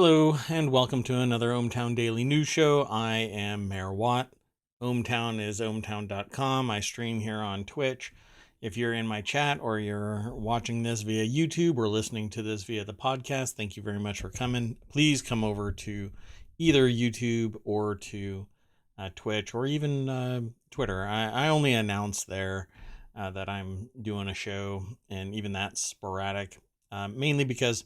Hello, and welcome to another ohmTown Daily News Show. I am Mayor Watt. ohmTown is ohmTown.com. I stream here on Twitch. If you're in my chat or you're watching this via YouTube or listening to this via the podcast, thank you very much for coming. Please come over to either YouTube or to Twitch or even Twitter. I only announce there that I'm doing a show, and even that's sporadic, mainly because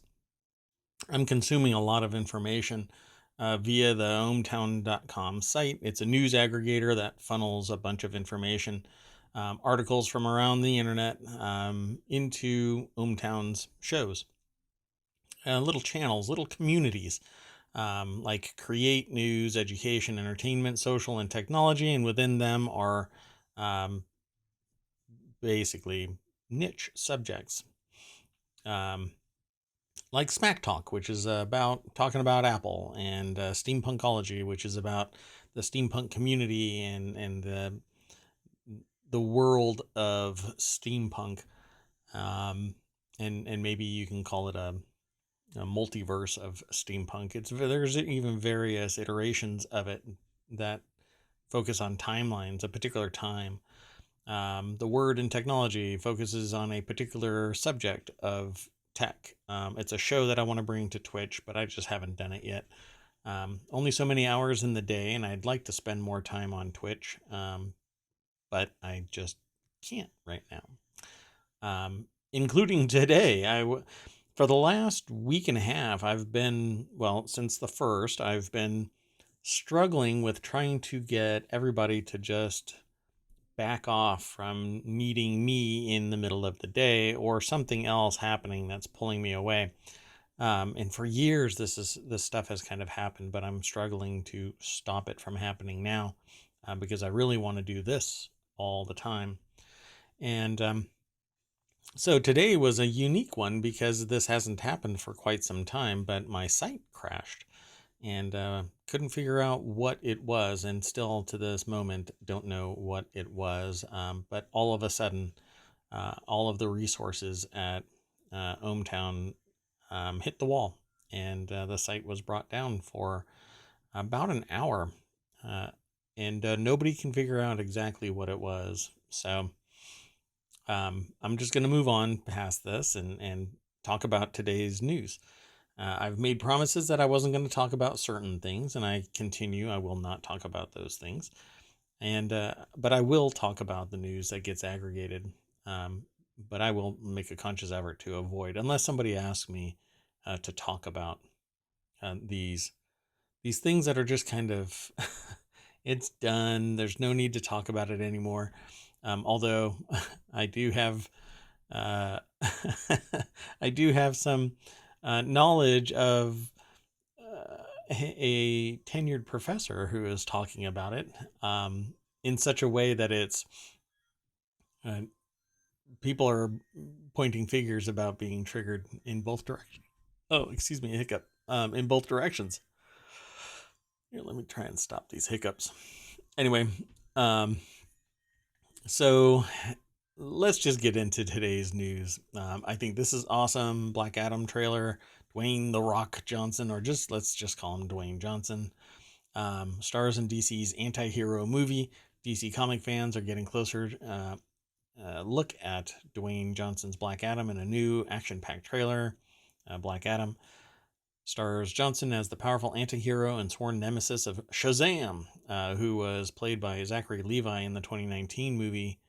I'm consuming a lot of information via the ohmTown.com site. It's a news aggregator that funnels a bunch of information, articles from around the internet into ohmTown's shows. Little channels, little communities, like create news, education, entertainment, social, and technology. And within them are basically niche subjects. Like Smack Talk, which is about talking about Apple, and Steampunkology, which is about the steampunk community and the world of steampunk, and maybe you can call it a multiverse of steampunk. There's even various iterations of it that focus on timelines, a particular time. The Word and Technology focuses on a particular subject of tech. It's a show that I want to bring to Twitch, but I just haven't done it yet. Only so many hours in the day, and I'd like to spend more time on Twitch, but I just can't right now. Including today, for the last week and a half, since the first, I've been struggling with trying to get everybody to just back off from needing me in the middle of the day or something else happening that's pulling me away. And for years, this stuff has kind of happened, but I'm struggling to stop it from happening now because I really want to do this all the time. And so today was a unique one because this hasn't happened for quite some time, but my site crashed and couldn't figure out what it was, and still to this moment don't know what it was. But all of a sudden, all of the resources at ohmTown hit the wall, and the site was brought down for about an hour, and nobody can figure out exactly what it was. So I'm just going to move on past this and talk about today's news. I've made promises that I wasn't going to talk about certain things, and I continue. I will not talk about those things, but I will talk about the news that gets aggregated. But I will make a conscious effort to avoid, unless somebody asks me to talk about these things that are just kind of it's done. There's no need to talk about it anymore. Although I do have I do have some knowledge of a tenured professor who is talking about it in such a way that it's people are pointing fingers about being triggered in both directions. Oh, excuse me, a hiccup. In both directions. Here, let me try and stop these hiccups. Anyway, so let's just get into today's news. I think this is awesome. Black Adam trailer. Dwayne "The Rock" Johnson, or let's just call him Dwayne Johnson, stars in DC's anti-hero movie. DC comic fans are getting closer look at Dwayne Johnson's Black Adam in a new action-packed trailer. Black Adam stars Johnson as the powerful anti-hero and sworn nemesis of Shazam, who was played by Zachary Levi in the 2019 movie,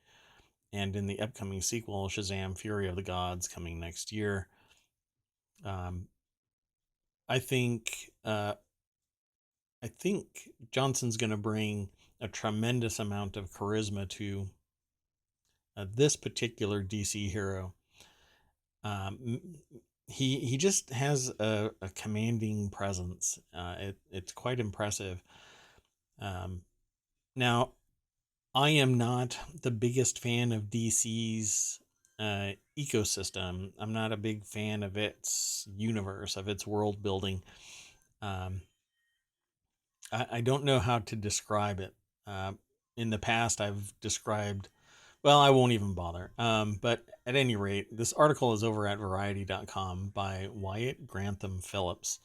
and in the upcoming sequel, Shazam: Fury of the Gods, coming next year. I think Johnson's going to bring a tremendous amount of charisma to this particular DC hero. He just has a commanding presence. It's quite impressive. Now, I am not the biggest fan of DC's ecosystem. I'm not a big fan of its universe, of its world building. I don't know how to describe it. In the past, I've described, well, I won't even bother. But at any rate, this article is over at Variety.com by Wyatt Grantham Phillips.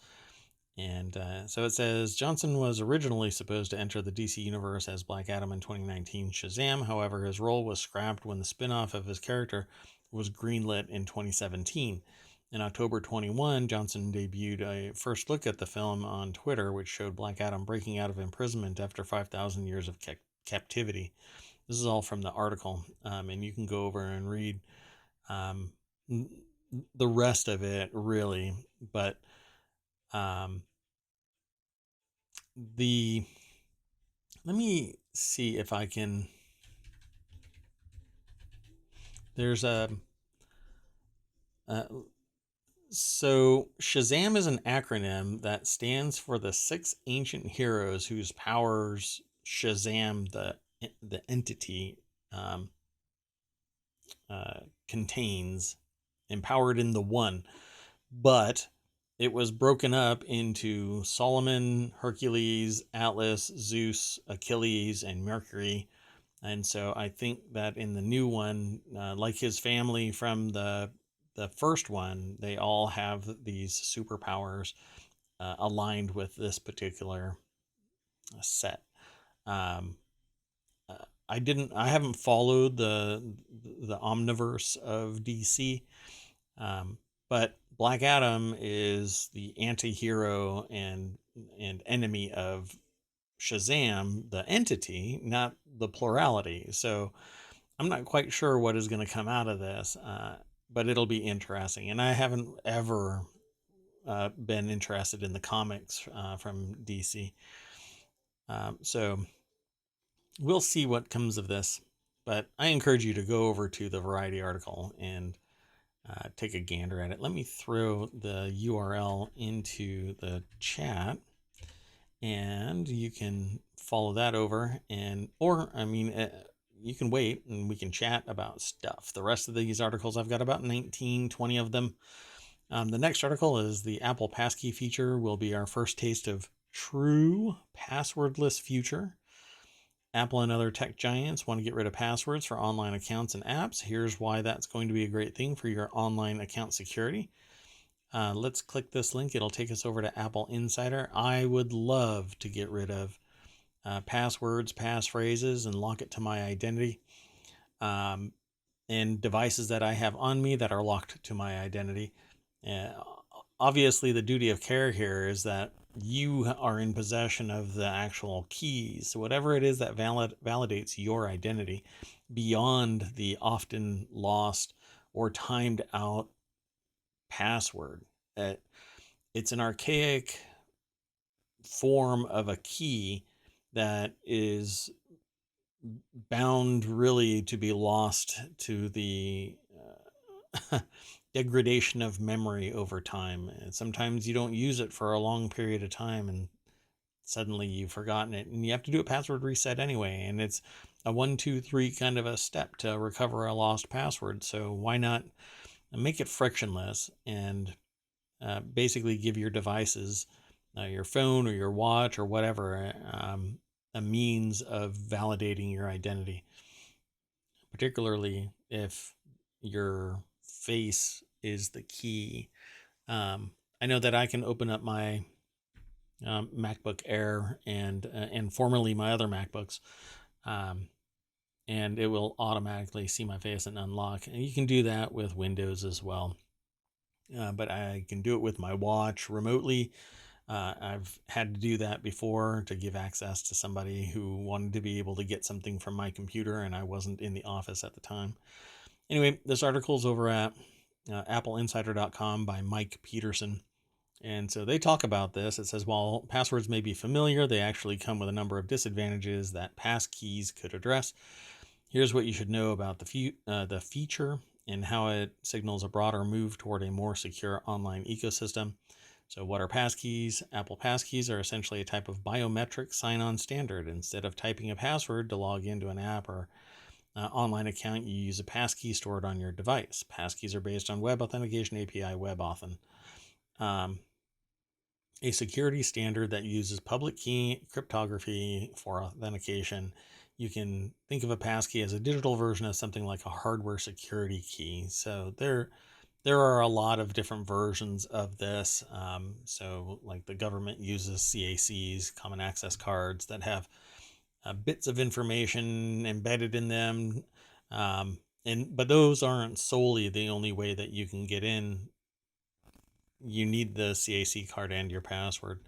And so it says Johnson was originally supposed to enter the DC universe as Black Adam in 2019 Shazam. However, his role was scrapped when the spin-off of his character was greenlit in 2017. In October 21, Johnson debuted a first look at the film on Twitter, which showed Black Adam breaking out of imprisonment after 5,000 years of captivity. This is all from the article, and you can go over and read the rest of it, really. But let me see if I can. There's so Shazam is an acronym that stands for the 6 ancient heroes whose powers Shazam, the entity, contains, empowered in the one. But it was broken up into Solomon, Hercules, Atlas, Zeus, Achilles, and Mercury. And so I think that in the new one, like his family from the first one, they all have these superpowers aligned with this particular set. I haven't followed the omniverse of DC, but Black Adam is the anti-hero and enemy of Shazam, the entity, not the plurality. So I'm not quite sure what is going to come out of this, but it'll be interesting. And I haven't ever been interested in the comics from DC. So we'll see what comes of this. But I encourage you to go over to the Variety article and take a gander at it. Let me throw the URL into the chat, and you can follow that over. You can wait and we can chat about stuff. The rest of these articles, I've got about 19, 20 of them. The next article is the Apple Passkey feature will be our first taste of true passwordless future. Apple and other tech giants want to get rid of passwords for online accounts and apps. Here's why that's going to be a great thing for your online account security. Let's click this link. It'll take us over to Apple Insider. I would love to get rid of passwords, passphrases, and lock it to my identity. And devices that I have on me that are locked to my identity. Obviously, the duty of care here is that you are in possession of the actual keys. So whatever it is that validates your identity beyond the often lost or timed out password. It's an archaic form of a key that is bound really to be lost to the degradation of memory over time. And sometimes you don't use it for a long period of time and suddenly you've forgotten it, and you have to do a password reset anyway. And it's a 1, 2, 3 kind of a step to recover a lost password. So why not make it frictionless and basically give your devices, your phone or your watch or whatever, a means of validating your identity, particularly if your face is the key. I know that I can open up my MacBook Air and formerly my other MacBooks, and it will automatically see my face and unlock. And you can do that with Windows as well. But I can do it with my watch remotely. I've had to do that before to give access to somebody who wanted to be able to get something from my computer, and I wasn't in the office at the time. Anyway, this article is over at appleinsider.com by Mike Peterson. And so they talk about this. It says, while passwords may be familiar, they actually come with a number of disadvantages that passkeys could address. Here's what you should know about the feature and how it signals a broader move toward a more secure online ecosystem. So what are passkeys? Apple Passkeys are essentially a type of biometric sign-on standard. Instead of typing a password to log into an app or online account, you use a passkey stored on your device. Passkeys are based on Web Authentication API WebAuthn, a security standard that uses public key cryptography for authentication. You can think of a passkey as a digital version of something like a hardware security key. So they're There are a lot of different versions of this. So, like the government uses CACs, common access cards, that have bits of information embedded in them. But those aren't solely the only way that you can get in. You need the CAC card and your password.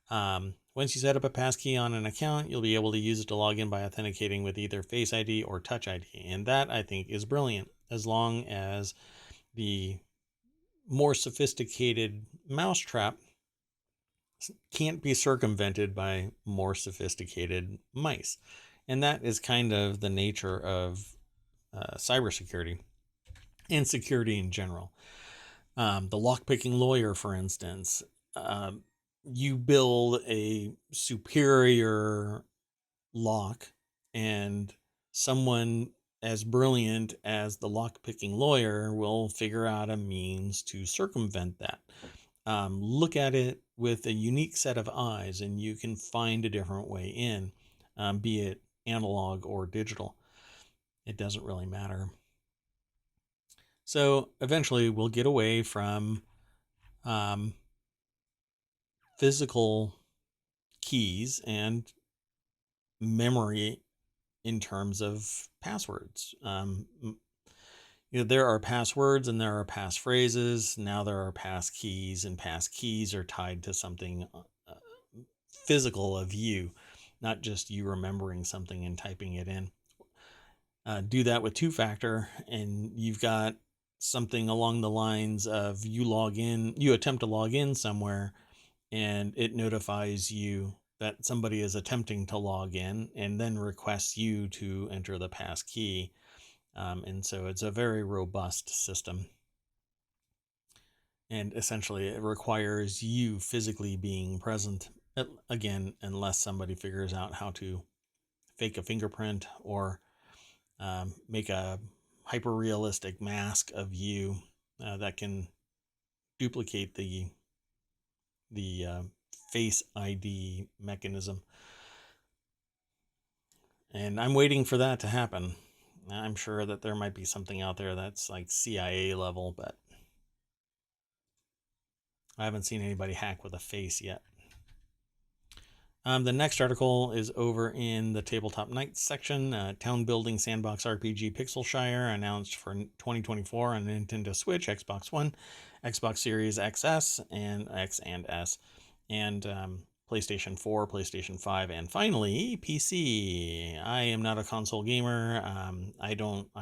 Once you set up a passkey on an account, you'll be able to use it to log in by authenticating with either Face ID or Touch ID. And that, I think, is brilliant, as long as the more sophisticated mousetrap can't be circumvented by more sophisticated mice. And that is kind of the nature of cybersecurity and security in general. The lockpicking lawyer, for instance, you build a superior lock, and someone as brilliant as the lockpicking lawyer will figure out a means to circumvent that. Look at it with a unique set of eyes, and you can find a different way in, be it analog or digital. It doesn't really matter. So eventually we'll get away from physical keys and memory in terms of passwords. There are passwords and there are passphrases. Now there are pass keys, and pass keys are tied to something physical of you, not just you remembering something and typing it in. Do that with two-factor, and you've got something along the lines of you attempt to log in somewhere, and it notifies you that somebody is attempting to log in and then requests you to enter the pass key. And so it's a very robust system. And essentially it requires you physically being present, again, unless somebody figures out how to fake a fingerprint or make a hyper-realistic mask of you that can duplicate the Face ID mechanism. And I'm waiting for that to happen. I'm sure that there might be something out there that's like CIA level, but I haven't seen anybody hack with a face yet. The next article is over in the Tabletop Nights section. Town Building Sandbox RPG Pixelshire announced for 2024 on Nintendo Switch, Xbox One, Xbox Series XS, and X and S, and PlayStation 4, PlayStation 5, and finally PC. I am not a console gamer. I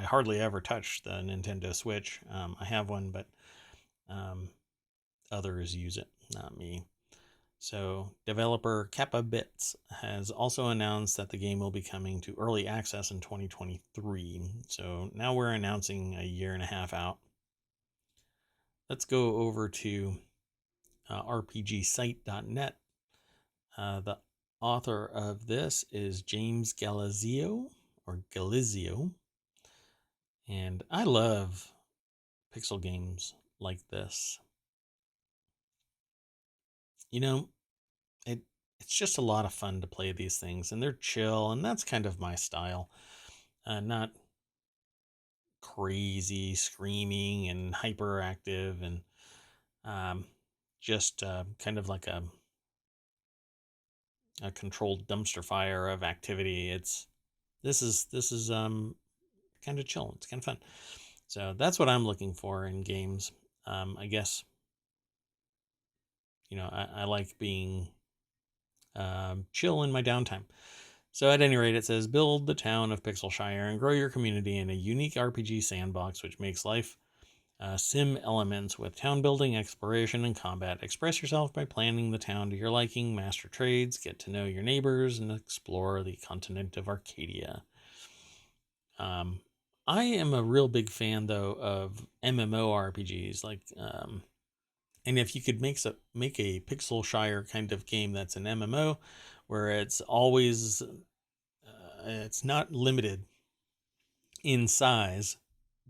hardly ever touch the Nintendo Switch. I have one, but others use it, not me. So, developer Kappa Bits has also announced that the game will be coming to early access in 2023. So now we're announcing a year and a half out. Let's go over to rpgsite.net. The author of this is James Galizio, and I love pixel games like this. It's just a lot of fun to play these things, and they're chill, and that's kind of my style. Not crazy screaming and hyperactive, and just kind of like a controlled dumpster fire of activity. This is kind of chill. It's kind of fun. So that's what I'm looking for in games. I guess I like being chill in my downtime. So at any rate, it says, build the town of Pixelshire and grow your community in a unique RPG sandbox which makes life sim elements with town building, exploration, and combat. Express yourself by planning the town to your liking, master trades, get to know your neighbors, and explore the continent of Arcadia. I am a real big fan, though, of MMORPGs, and if you could make a Pixelshire kind of game that's an MMO, where it's always, it's not limited in size,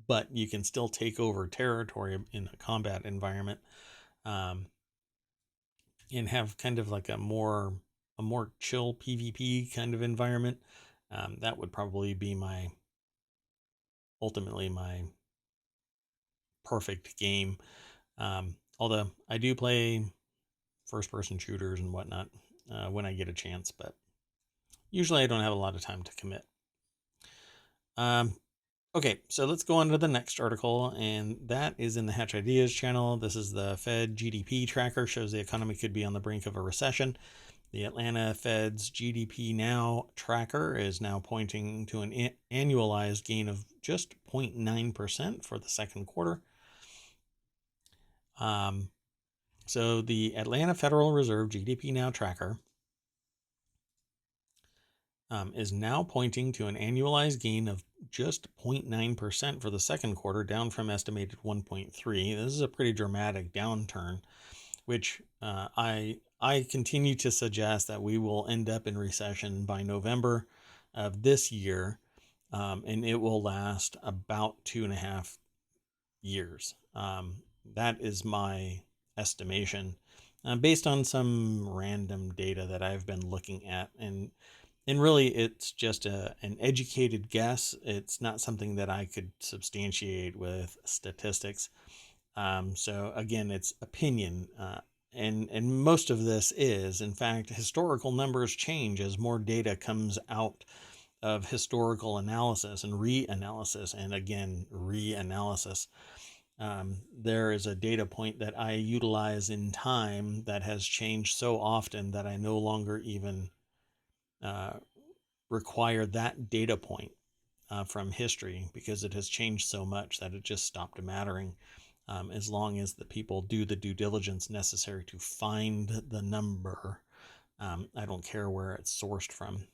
but you can still take over territory in a combat environment, and have kind of like a more chill PvP kind of environment. That would probably be ultimately my perfect game. Although I do play first-person shooters and whatnot when I get a chance, but usually I don't have a lot of time to commit. Okay, so let's go on to the next article, and that is in the Hatch Ideas channel. This is the Fed GDP tracker, shows the economy could be on the brink of a recession. The Atlanta Fed's GDP Now tracker is now pointing to an annualized gain of just 0.9% for the second quarter. So the Atlanta Federal Reserve GDP Now tracker is now pointing to an annualized gain of just 0.9% for the second quarter, down from estimated 1.3. This is a pretty dramatic downturn, which I continue to suggest that we will end up in recession by November of this year, and it will last about 2.5 years. That is my estimation, based on some random data that I've been looking at, and really it's just an educated guess. It's not something that I could substantiate with statistics. So again, it's opinion. And most of this is, in fact, historical numbers change as more data comes out of historical analysis and reanalysis, and again, reanalysis. There is a data point that I utilize in time that has changed so often that I no longer even require that data point from history, because it has changed so much that it just stopped mattering. As long as the people do the due diligence necessary to find the number, I don't care where it's sourced from.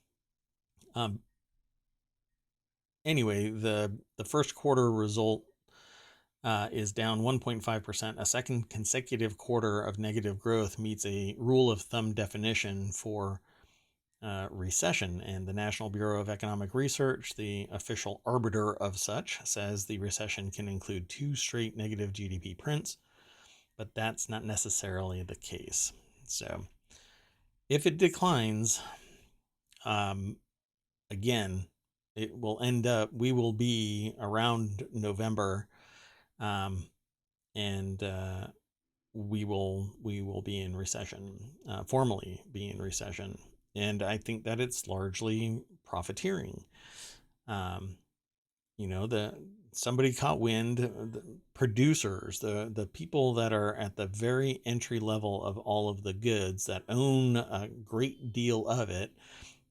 Anyway, the first quarter result is down 1.5%. A second consecutive quarter of negative growth meets a rule of thumb definition for recession, and the National Bureau of Economic Research, the official arbiter of such, says the recession can include 2 straight negative GDP prints, but that's not necessarily the case. So if it declines, again, it will end up, we will be around November, and we will be in recession, formally be in recession. And I think that it's largely profiteering. Somebody caught wind, the producers, the people that are at the very entry level of all of the goods, that own a great deal of it,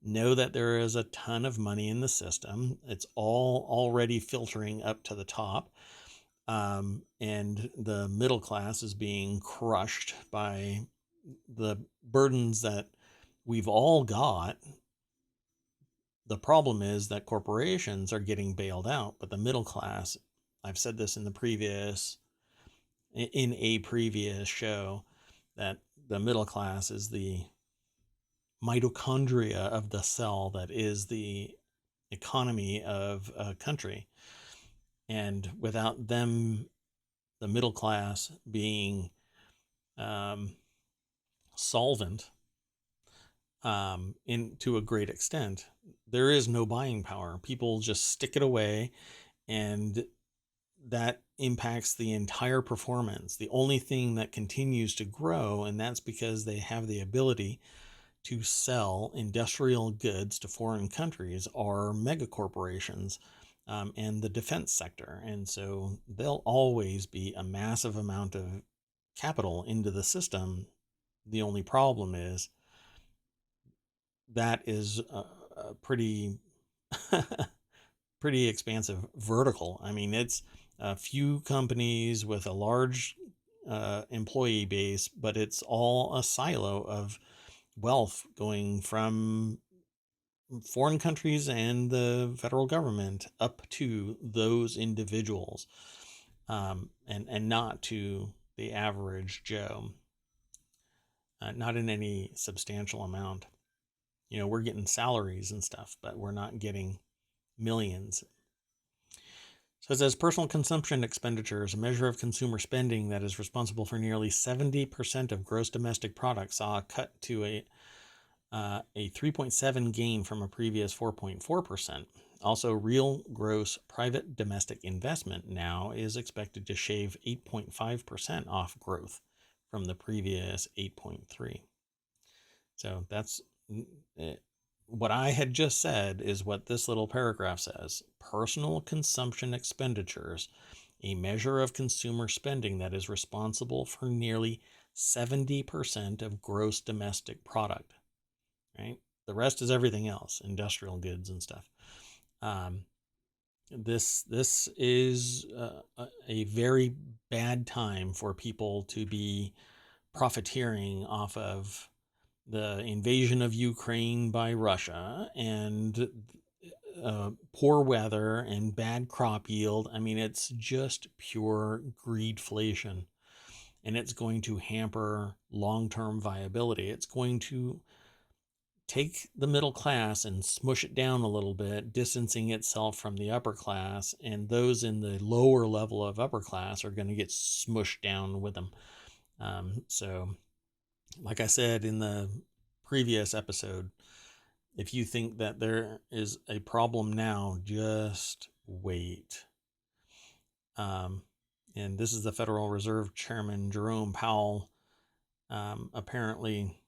know that there is a ton of money in the system. It's all already filtering up to the top. And the middle class is being crushed by the burdens that we've all got. The problem is that corporations are getting bailed out, but the middle class, I've said this in a previous show, that the middle class is the mitochondria of the cell that is the economy of a country. And without them, the middle class being solvent, to a great extent, there is no buying power. People just stick it away, and that impacts the entire performance. The only thing that continues to grow, and that's because they have the ability to sell industrial goods to foreign countries, are mega corporations and the defense sector. And so there'll always be a massive amount of capital into the system. The only problem is that is a pretty pretty expansive vertical. I mean, it's a few companies with a large employee base, but it's all a silo of wealth going from foreign countries and the federal government up to those individuals, and not to the average Joe, not in any substantial amount. We're getting salaries and stuff, but we're not getting millions. So it says personal consumption expenditures, a measure of consumer spending that is responsible for nearly 70% of gross domestic product, saw a cut to a 3.7 gain from a previous 4.4%. Also, real gross private domestic investment now is expected to shave 8.5% off growth from the previous 8.3. So that's what I had just said is what this little paragraph says. Personal consumption expenditures, a measure of consumer spending that is responsible for nearly 70% of gross domestic product, right? The rest is everything else, industrial goods and stuff. This is a very bad time for people to be profiteering off of the invasion of Ukraine by Russia and poor weather and bad crop yield. I mean, it's just pure greedflation, and it's going to hamper long-term viability. It's going to take the middle class and smush it down a little bit, distancing itself from the upper class, and those in the lower level of upper class are going to get smushed down with them. So, like I said in the previous episode, if you think that there is a problem now, just wait. And this is the Federal Reserve Chairman Jerome Powell, apparently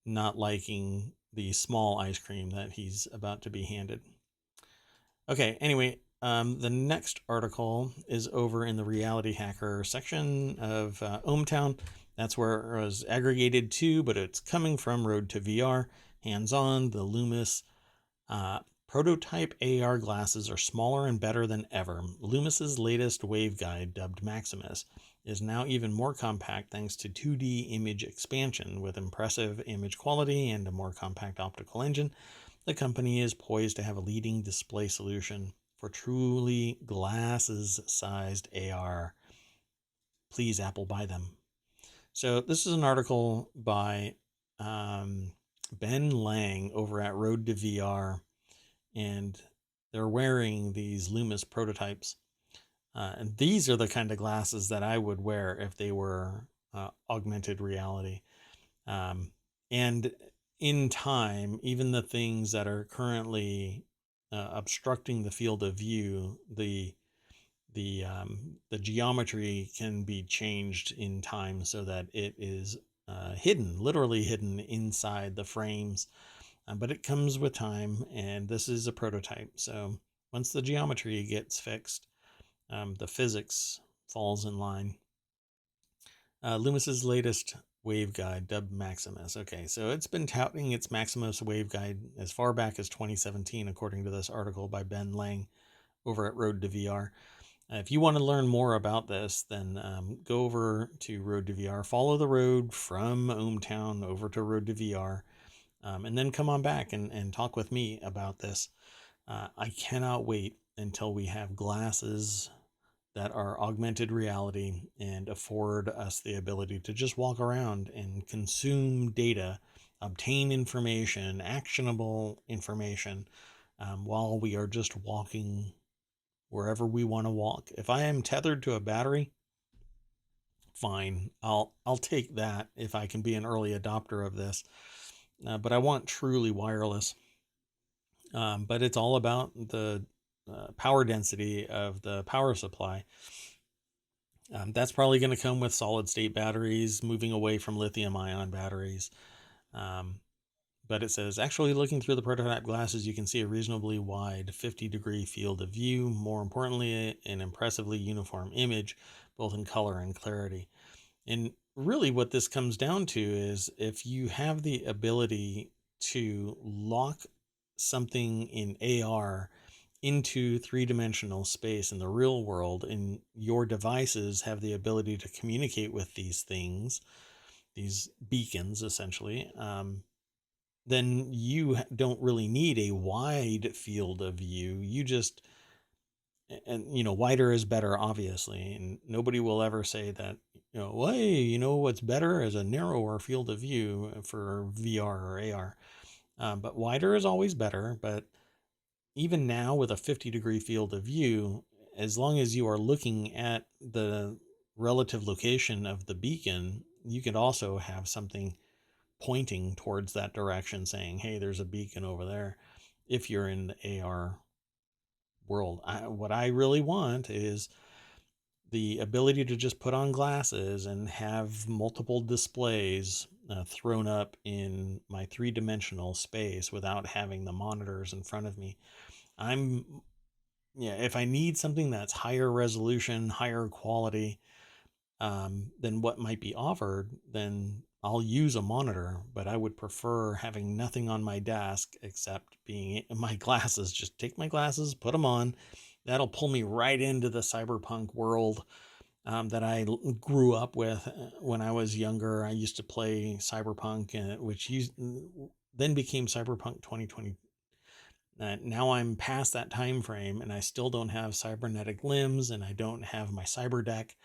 not liking the small ice cream that he's about to be handed. Okay, anyway, the next article is over in the Reality Hacker section of ohmTown. That's where it was aggregated to, but it's coming from Road to VR. Hands-on, the Loomis prototype AR glasses are smaller and better than ever. Loomis's latest waveguide, dubbed Maximus, is now even more compact thanks to 2D image expansion. With impressive image quality and a more compact optical engine, the company is poised to have a leading display solution for truly glasses-sized AR. Please, Apple, buy them. So this is an article by Ben Lang over at Road to VR, and they're wearing these Loomis prototypes. And these are the kind of glasses that I would wear if they were augmented reality. And in time, even the things that are currently obstructing the field of view, the geometry can be changed in time so that it is hidden, literally hidden inside the frames. But it comes with time, and this is a prototype. So once the geometry gets fixed, the physics falls in line. Loomis's latest waveguide, dubbed Maximus. Okay, so it's been touting its Maximus waveguide as far back as 2017, according to this article by Ben Lang over at Road to VR. If you want to learn more about this, then go over to Road to VR. Follow the road from ohmTown over to Road to VR, and then come on back and talk with me about this. I cannot wait until we have glasses that are augmented reality and afford us the ability to just walk around and consume data, obtain information, actionable information, while we are just walking wherever we want to walk. If I am tethered to a battery, fine, I'll take that if I can be an early adopter of this. But I want truly wireless. But it's all about the power density of the power supply. That's probably going to come with solid state batteries, moving away from lithium ion batteries. But it says, actually looking through the prototype glasses, you can see a reasonably wide 50-degree field of view. More importantly, an impressively uniform image, both in color and clarity. And really what this comes down to is if you have the ability to lock something in AR into three-dimensional space in the real world, and your devices have the ability to communicate with these things, these beacons essentially, then you don't really need a wide field of view. You just, and wider is better, obviously, and nobody will ever say that, hey, what's better is a narrower field of view for VR or AR. But wider is always better. But even now with a 50-degree field of view, as long as you are looking at the relative location of the beacon, you could also have something pointing towards that direction saying, hey, there's a beacon over there, if you're in the AR world. What I really want is the ability to just put on glasses and have multiple displays thrown up in my three-dimensional space without having the monitors in front of me. I'm Yeah, if I need something that's higher resolution, higher quality than what might be offered, then I'll use a monitor, but I would prefer having nothing on my desk except being my glasses. Just take my glasses, put them on. That'll pull me right into the cyberpunk world that I grew up with when I was younger. I used to play Cyberpunk, then became Cyberpunk 2020. Now I'm past that time frame, and I still don't have cybernetic limbs, and I don't have my cyber deck,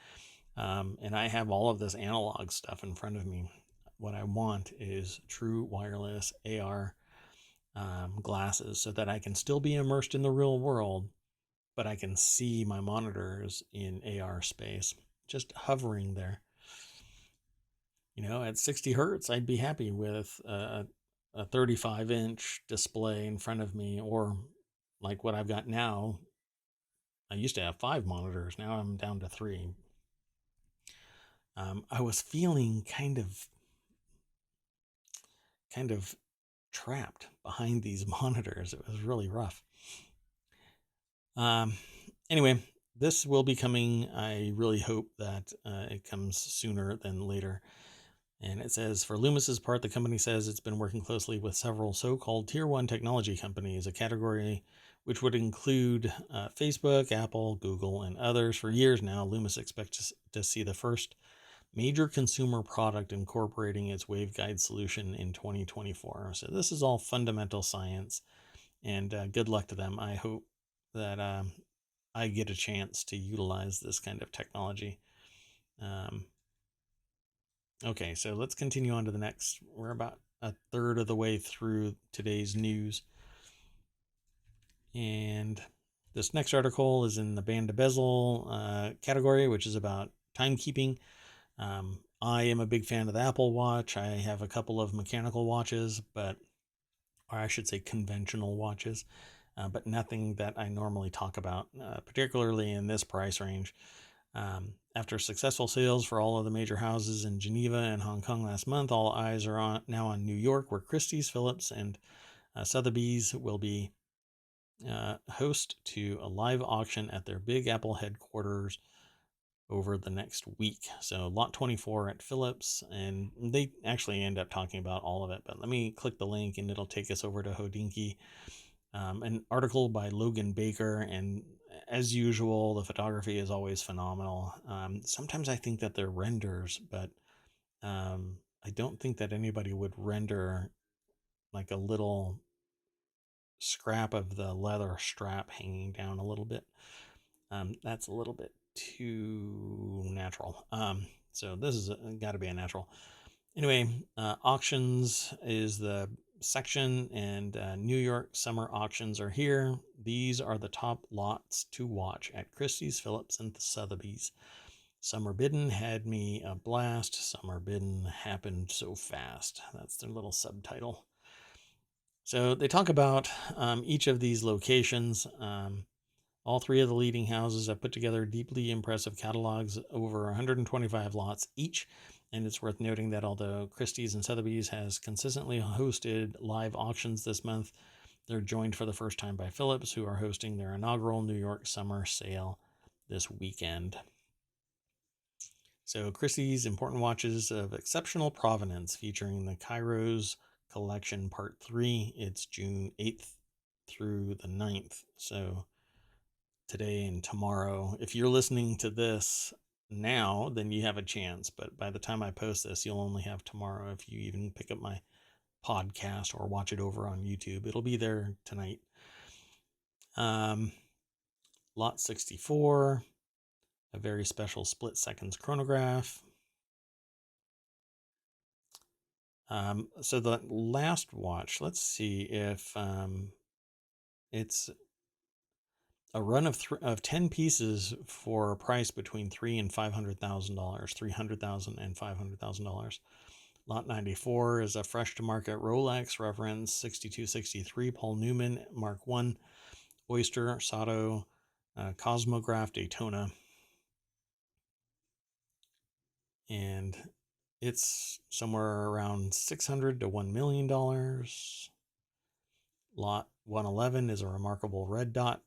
and I have all of this analog stuff in front of me. What I want is true wireless AR glasses, so that I can still be immersed in the real world, but I can see my monitors in AR space, just hovering there. At 60 hertz, I'd be happy with a 35-inch display in front of me, or like what I've got now. I used to have 5 monitors. Now I'm down to 3. I was feeling kind of trapped behind these monitors. It was really rough. Anyway, this will be coming. I really hope that it comes sooner than later. And it says, for Loomis's part, the company says it's been working closely with several so-called Tier 1 technology companies, a category which would include Facebook, Apple, Google, and others. For years now, Loomis expects to see the first major consumer product incorporating its waveguide solution in 2024. So this is all fundamental science, and good luck to them. I hope that I get a chance to utilize this kind of technology. Okay, so let's continue on to the next. We're about a third of the way through today's news. And this next article is in the band to bezel category, which is about timekeeping. I am a big fan of the Apple Watch. I have a couple of mechanical watches, or I should say conventional watches, but nothing that I normally talk about, particularly in this price range. After successful sales for all of the major houses in Geneva and Hong Kong last month, all eyes are now on New York, where Christie's, Phillips, and Sotheby's will be host to a live auction at their Big Apple headquarters over the next week. So lot 24 at Phillips, and they actually end up talking about all of it, but let me click the link and it'll take us over to Hodinkee. An article by Logan Baker, and as usual, the photography is always phenomenal. Sometimes I think that they're renders, but I don't think that anybody would render like a little scrap of the leather strap hanging down a little bit. That's a little bit too natural. So this is got to be a natural. Anyway, auctions is the section, and New York summer auctions are here. These are the top lots to watch at Christie's, Phillips, and Sotheby's. Summer bidding had me a blast. Summer bidding happened so fast. That's their little subtitle. So they talk about each of these locations. All 3 of the leading houses have put together deeply impressive catalogs, over 125 lots each. And it's worth noting that although Christie's and Sotheby's has consistently hosted live auctions this month, they're joined for the first time by Phillips, who are hosting their inaugural New York summer sale this weekend. So Christie's important watches of exceptional provenance, featuring the Kairos Collection Part 3. It's June 8th through the 9th. So today and tomorrow. If you're listening to this now, then you have a chance, but by the time I post this, you'll only have tomorrow if you even pick up my podcast or watch it over on YouTube. It'll be there tonight. Lot 64, a very special split seconds chronograph. So the last watch, let's see if it's a run of 10 pieces for a price between $300,000 and $500,000, $300,000 and $500,000. Lot 94 is a fresh to market Rolex reference 6263 Paul Newman Mark 1 Oyster, Sato, Cosmograph, Daytona. And it's somewhere around $600 to $1 million. Lot 111 is a remarkable red dot.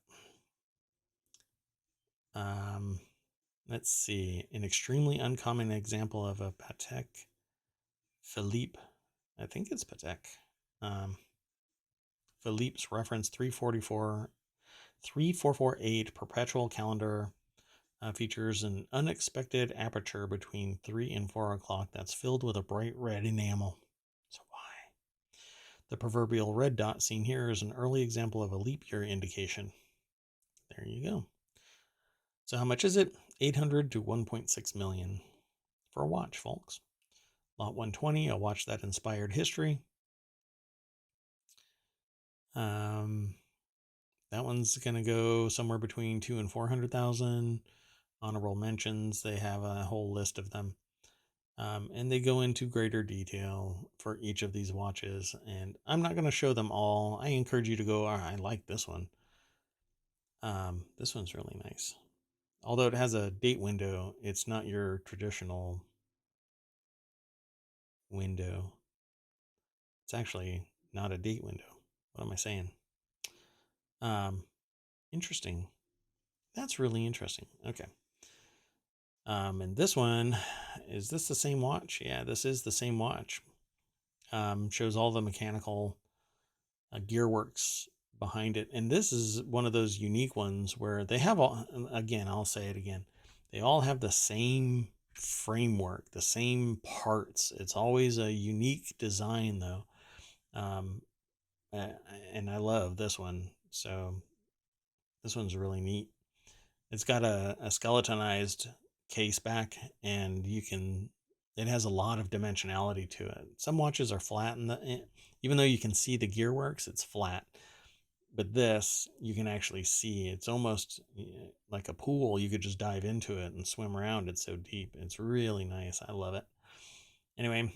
Let's see, an extremely uncommon example of a Patek Philippe. I think it's Patek. Philippe's reference 3448 perpetual calendar features an unexpected aperture between 3 and 4 o'clock that's filled with a bright red enamel. So why? The proverbial red dot seen here is an early example of a leap year indication. There you go. So how much is it? 800 to 1.6 million for a watch, folks. Lot 120, a watch that inspired history. That one's going to go somewhere between 200,000 and 400,000. Honorable mentions, they have a whole list of them. And they go into greater detail for each of these watches. And I'm not going to show them all. I encourage you to go, I like this one. This one's really nice. Although it has a date window, it's not your traditional window. It's actually not a date window. What am I saying? Interesting. That's really interesting. Okay. And this one, is this the same watch? Yeah, this is the same watch. Shows all the mechanical gearworks behind it. And this is one of those unique ones where they have all, again, I'll say it again. They all have the same framework, the same parts. It's always a unique design though. And I love this one. So this one's really neat. It's got a skeletonized case back, and it has a lot of dimensionality to it. Some watches are flat, even though you can see the gearworks, it's flat. But this, you can actually see. It's almost like a pool. You could just dive into it and swim around. It's so deep. It's really nice. I love it. Anyway,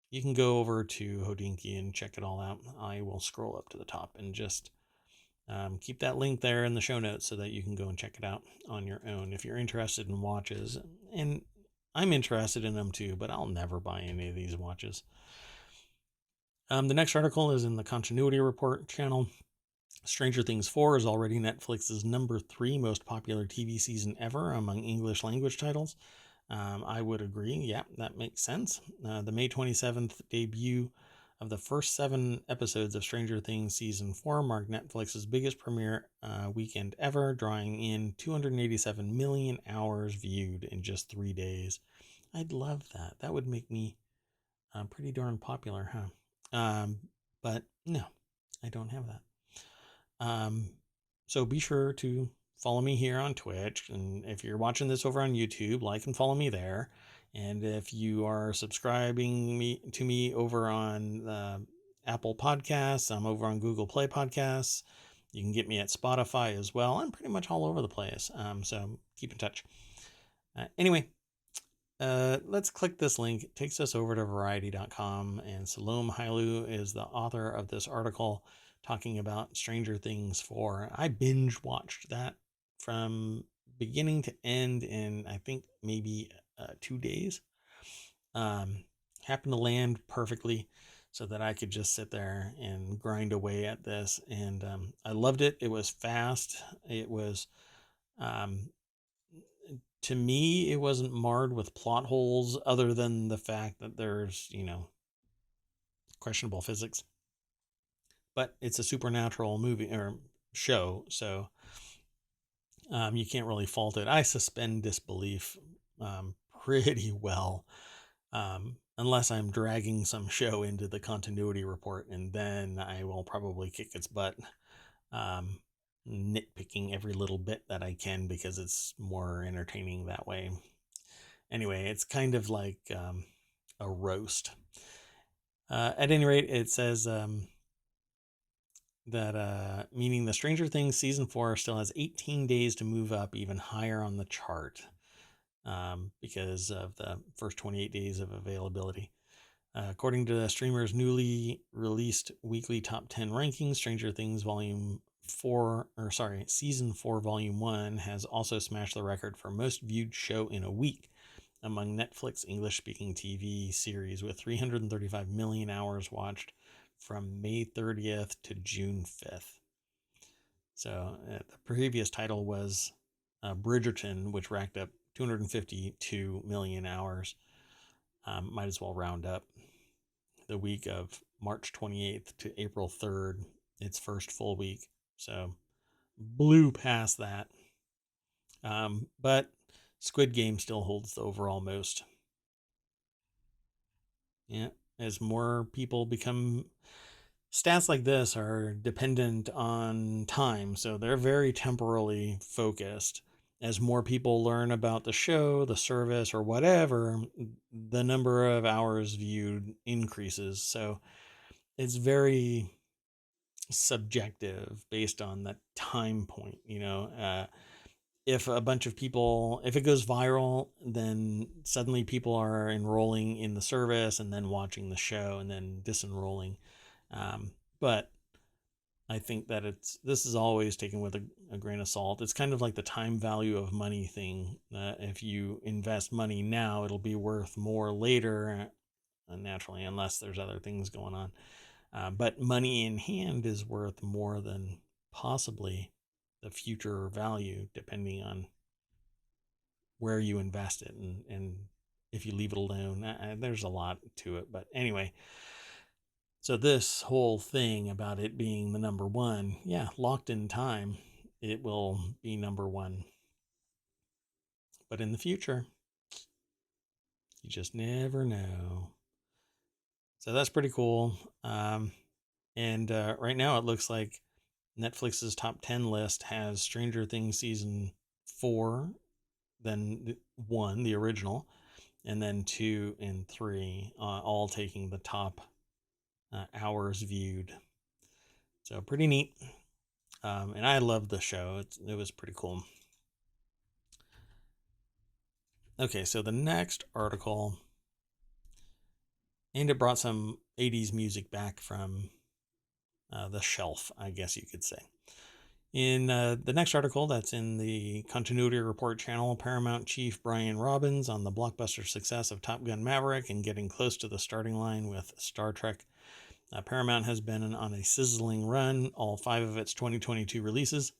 you can go over to Hodinkee and check it all out. I will scroll up to the top and just keep that link there in the show notes so that you can go and check it out on your own if you're interested in watches. And I'm interested in them too, but I'll never buy any of these watches. The next article is in the Continuity Report channel. Stranger Things 4 is already Netflix's number 3 most popular TV season ever among English language titles. I would agree. Yeah, that makes sense. The May 27th debut of the first 7 episodes of Stranger Things Season 4 marked Netflix's biggest premiere weekend ever, drawing in 287 million hours viewed in just 3 days. I'd love that. That would make me pretty darn popular, huh? But no, I don't have that. So be sure to follow me here on Twitch. And if you're watching this over on YouTube, like and follow me there. And if you are subscribing to me over on Apple Podcasts, I'm over on Google Play Podcasts. You can get me at Spotify as well. I'm pretty much all over the place. So keep in touch. Anyway, let's click this link. It takes us over to Variety.com. And Salome Hailu is the author of this article talking about Stranger Things 4. I binge watched that from beginning to end in, I think, maybe 2 days. Happened to land perfectly so that I could just sit there and grind away at this. And I loved it. It was fast. It was, to me, it wasn't marred with plot holes other than the fact that there's, questionable physics. But it's a supernatural movie or show, so you can't really fault it. I suspend disbelief pretty well, unless I'm dragging some show into the Continuity Report, and then I will probably kick its butt, nitpicking every little bit that I can because it's more entertaining that way. Anyway, it's kind of like a roast. At any rate, it says that meaning the Stranger Things season 4 still has 18 days to move up even higher on the chart because of the first 28 days of availability. According to the streamer's newly released weekly top 10 rankings, Stranger Things Season 4 Volume 1 has also smashed the record for most viewed show in a week among Netflix English-speaking TV series, with 335 million hours watched from May 30th to June 5th. So the previous title was Bridgerton, which racked up 252 million hours. Might as well round up. The week of March 28th to April 3rd, its first full week. So blew past that. But Squid Game still holds the overall most. Yeah, as more people become... Stats like this are dependent on time, so they're very temporally focused. As more people learn about the show, the service, or whatever, the number of hours viewed increases. So it's very subjective based on the time point. If a bunch of people, if it goes viral, then suddenly people are enrolling in the service and then watching the show and then disenrolling. But I think that this is always taken with a grain of salt. It's kind of like the time value of money thing. If you invest money now, it'll be worth more later, naturally, unless there's other things going on. But money in hand is worth more than possibly the future value, depending on where you invest it and if you leave it alone. There's a lot to it. But anyway, so this whole thing about it being the number one, yeah, locked in time, it will be number one. But in the future, you just never know. So that's pretty cool. And right now it looks like Netflix's top 10 list has Stranger Things season 4, then 1, the original, and then 2 and 3, all taking the top hours viewed. So pretty neat. And I loved the show. It was pretty cool. Okay, so the next article, and it brought some 80s music back from the shelf, I guess you could say. In the next article that's in the Continuity Report channel, Paramount chief Brian Robbins on the blockbuster success of Top Gun Maverick and getting close to the starting line with Star Trek. Paramount has been on a sizzling run, all 5 of its 2022 releases.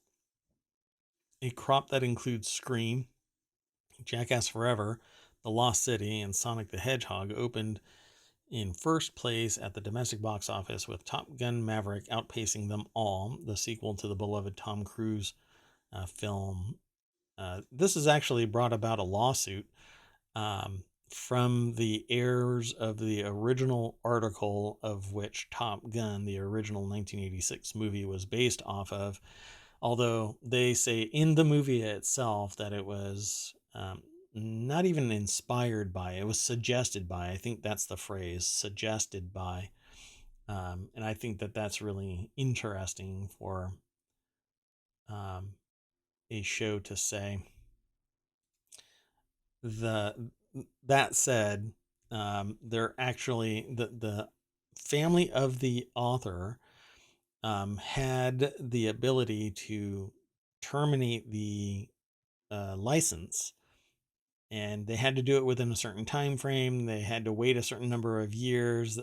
A crop that includes Scream, Jackass Forever, The Lost City, and Sonic the Hedgehog opened in first place at the domestic box office, with Top Gun Maverick outpacing them all, the sequel to the beloved Tom Cruise film. This has actually brought about a lawsuit from the heirs of the original article of which Top Gun, the original 1986 movie, was based off of. Although they say in the movie itself that it was not even inspired by, it was suggested by. I think that's the phrase, suggested by. And I think that that's really interesting for a show to say. That said, they're actually the family of the author had the ability to terminate the license, and they had to do it within a certain time frame. They had to wait a certain number of years.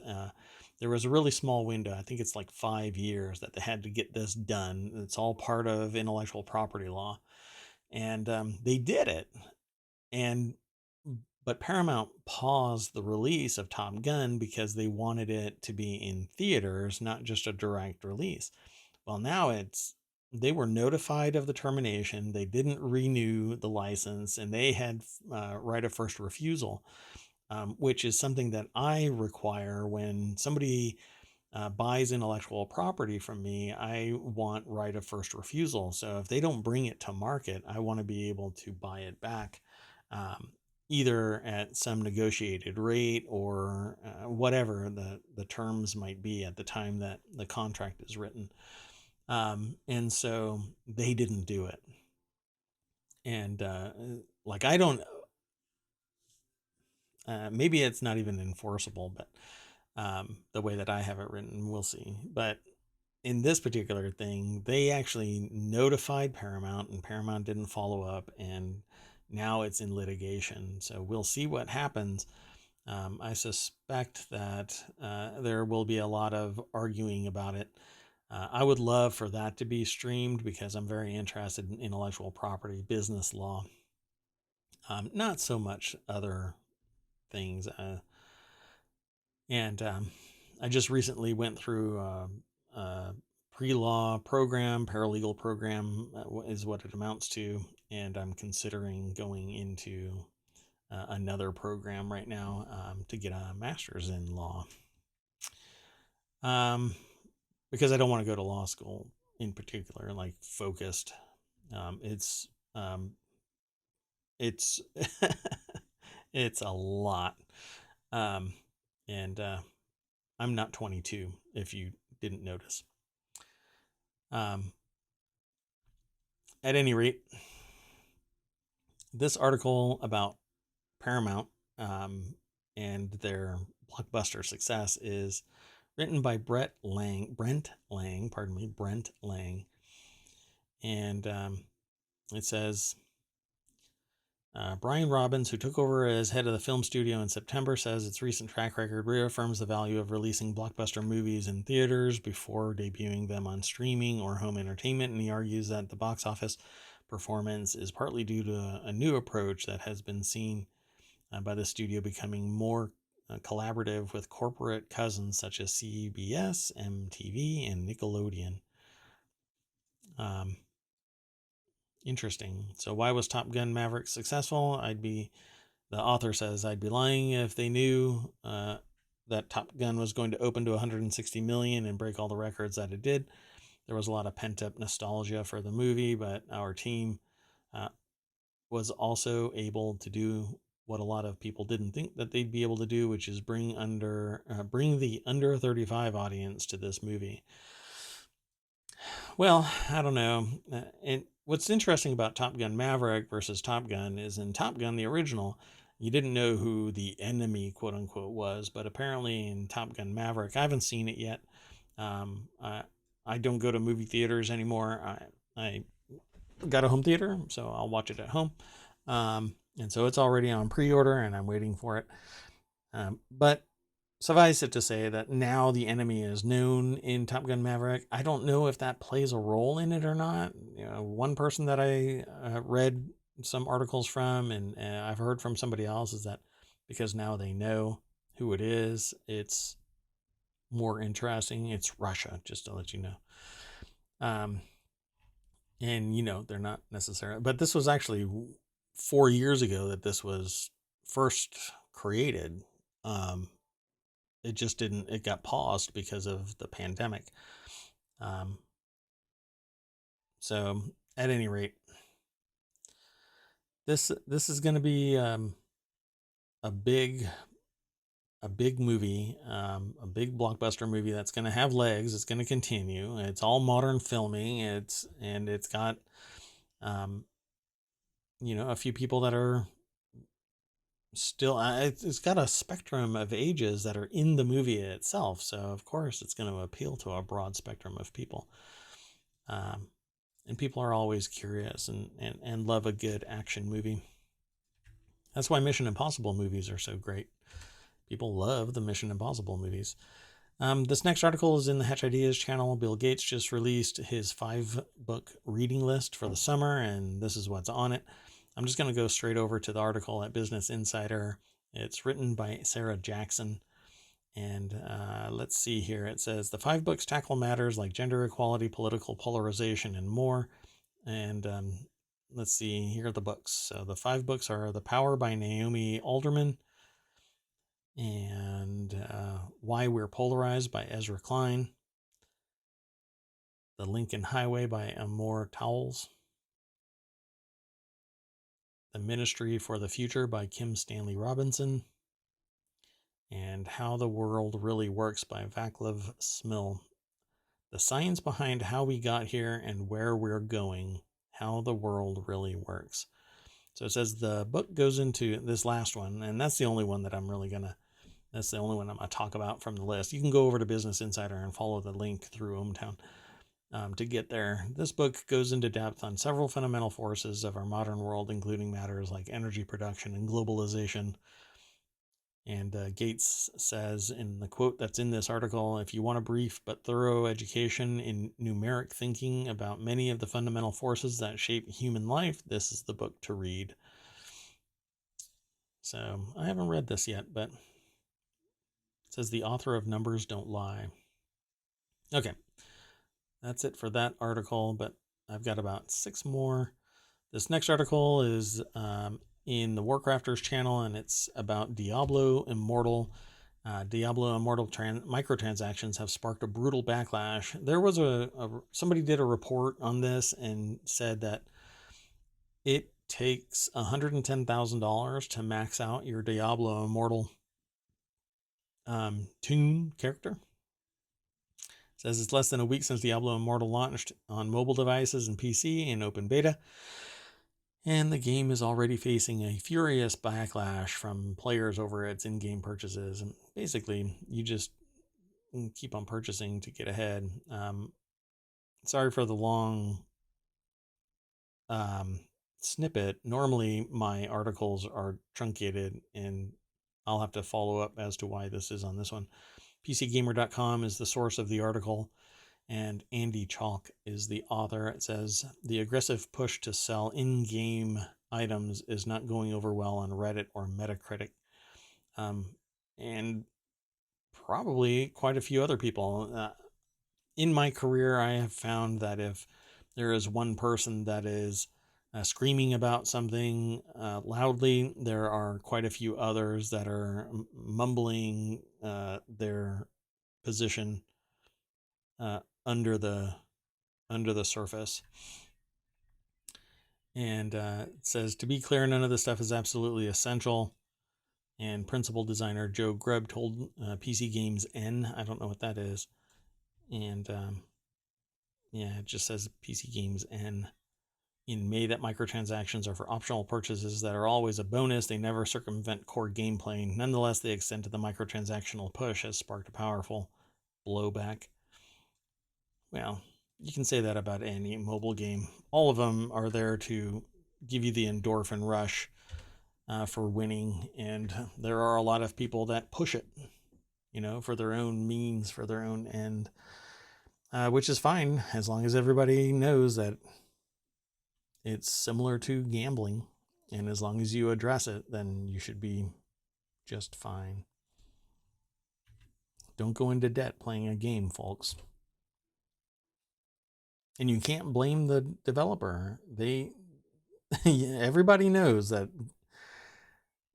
There was a really small window. I think it's like 5 years that they had to get this done. It's all part of intellectual property law, and they did it. But Paramount paused the release of Top Gun because they wanted it to be in theaters, not just a direct release. Well, now they were notified of the termination. They didn't renew the license, and they had right of first refusal, which is something that I require when somebody buys intellectual property from me. I want right of first refusal. So if they don't bring it to market, I want to be able to buy it back, either at some negotiated rate or whatever the terms might be at the time that the contract is written. And so they didn't do it. And I don't, maybe it's not even enforceable, but the way that I have it written. We'll see. But in this particular thing, they actually notified Paramount, and Paramount didn't follow up, and now it's in litigation. So we'll see what happens. I suspect that there will be a lot of arguing about it. I would love for that to be streamed because I'm very interested in intellectual property, business law, not so much other things. And I just recently went through a pre-law program, paralegal program is what it amounts to, and I'm considering going into another program right now to get a master's in law. Because I don't want to go to law school in particular, like focused. It's it's a lot. And I'm not 22, if you didn't notice. At any rate, this article about Paramount and their blockbuster success is written by Brent Lang, and it says, Brian Robbins, who took over as head of the film studio in September, says its recent track record reaffirms the value of releasing blockbuster movies in theaters before debuting them on streaming or home entertainment, and he argues that the box office performance is partly due to a new approach that has been seen by the studio becoming more collaborative with corporate cousins such as CBS, MTV, and Nickelodeon. Interesting. So why was Top Gun Maverick successful? The author says, I'd be lying if they knew that Top Gun was going to open to 160 million and break all the records that it did. There was a lot of pent-up nostalgia for the movie, but our team was also able to do what a lot of people didn't think that they'd be able to do, which is bring the under 35 audience to this movie. Well, I don't know. And what's interesting about Top Gun Maverick versus Top Gun is in Top Gun, the original, you didn't know who the enemy, quote unquote, was. But apparently in Top Gun Maverick, I haven't seen it yet. I don't go to movie theaters anymore. I got a home theater, so I'll watch it at home. And so it's already on pre-order, and I'm waiting for it. But suffice it to say that now the enemy is known in Top Gun Maverick. I don't know if that plays a role in it or not. One person that I read some articles from, and I've heard from somebody else, is that because now they know who it is, it's more interesting. It's Russia, just to let you know. And they're not necessarily, but this was actually 4 years ago that this was first created. It just didn't, it got paused because of the pandemic. So at any rate, this is going to be a big movie, a big blockbuster movie that's going to have legs. It's going to continue. It's all modern filming. It's got a few people that are still, it's got a spectrum of ages that are in the movie itself. So of course it's going to appeal to a broad spectrum of people. And people are always curious and love a good action movie. That's why Mission Impossible movies are so great. People love the Mission Impossible movies. This next article is in the Hatch Ideas channel. Bill Gates just released his 5-book reading list for the summer, and this is what's on it. I'm just going to go straight over to the article at Business Insider. It's written by Sarah Jackson. And let's see here. It says, the 5 books tackle matters like gender equality, political polarization, and more. And let's see, here are the books. So the 5 books are The Power by Naomi Alderman, and Why We're Polarized by Ezra Klein, The Lincoln Highway by Amor Towles, The Ministry for the Future by Kim Stanley Robinson, and How the World Really Works by Vaclav Smil. The Science Behind How We Got Here and Where We're Going, How the World Really Works. So it says the book goes into this last one, and that's the only one that I'm really going to That's the only one I'm going to talk about from the list. You can go over to Business Insider and follow the link through ohmTown to get there. This book goes into depth on several fundamental forces of our modern world, including matters like energy production and globalization. And Gates says in the quote that's in this article, if you want a brief but thorough education in numeric thinking about many of the fundamental forces that shape human life, this is the book to read. So I haven't read this yet, but it says the author of Numbers Don't Lie. Okay, that's it for that article, but I've got about 6 more. This next article is in the Warcrafters channel, and it's about Diablo Immortal. Diablo Immortal microtransactions have sparked a brutal backlash. There was somebody did a report on this and said that it takes $110,000 to max out your Diablo Immortal toon character. It says it's less than a week since Diablo Immortal launched on mobile devices and PC in open beta, and the game is already facing a furious backlash from players over its in-game purchases. And basically, you just keep on purchasing to get ahead. Sorry for the long snippet. Normally, my articles are truncated, and I'll have to follow up as to why this is on this one. PCGamer.com is the source of the article, and Andy Chalk is the author. It says, the aggressive push to sell in-game items is not going over well on Reddit or Metacritic. And probably quite a few other people. In my career, I have found that if there is one person that is screaming about something loudly, there are quite a few others that are mumbling their position under the surface. And it says, to be clear, none of this stuff is absolutely essential. And principal designer Joe Grubb told PC Games N, I don't know what that is. And yeah, it just says PC Games N in May that microtransactions are for optional purchases that are always a bonus. They never circumvent core gameplay. Nonetheless, the extent of the microtransactional push has sparked a powerful blowback. Well, you can say that about any mobile game. All of them are there to give you the endorphin rush for winning, and there are a lot of people that push it, for their own means, for their own end, which is fine as long as everybody knows that it's similar to gambling, and as long as you address it, then you should be just fine. Don't go into debt playing a game, folks. And you can't blame the developer. Everybody knows that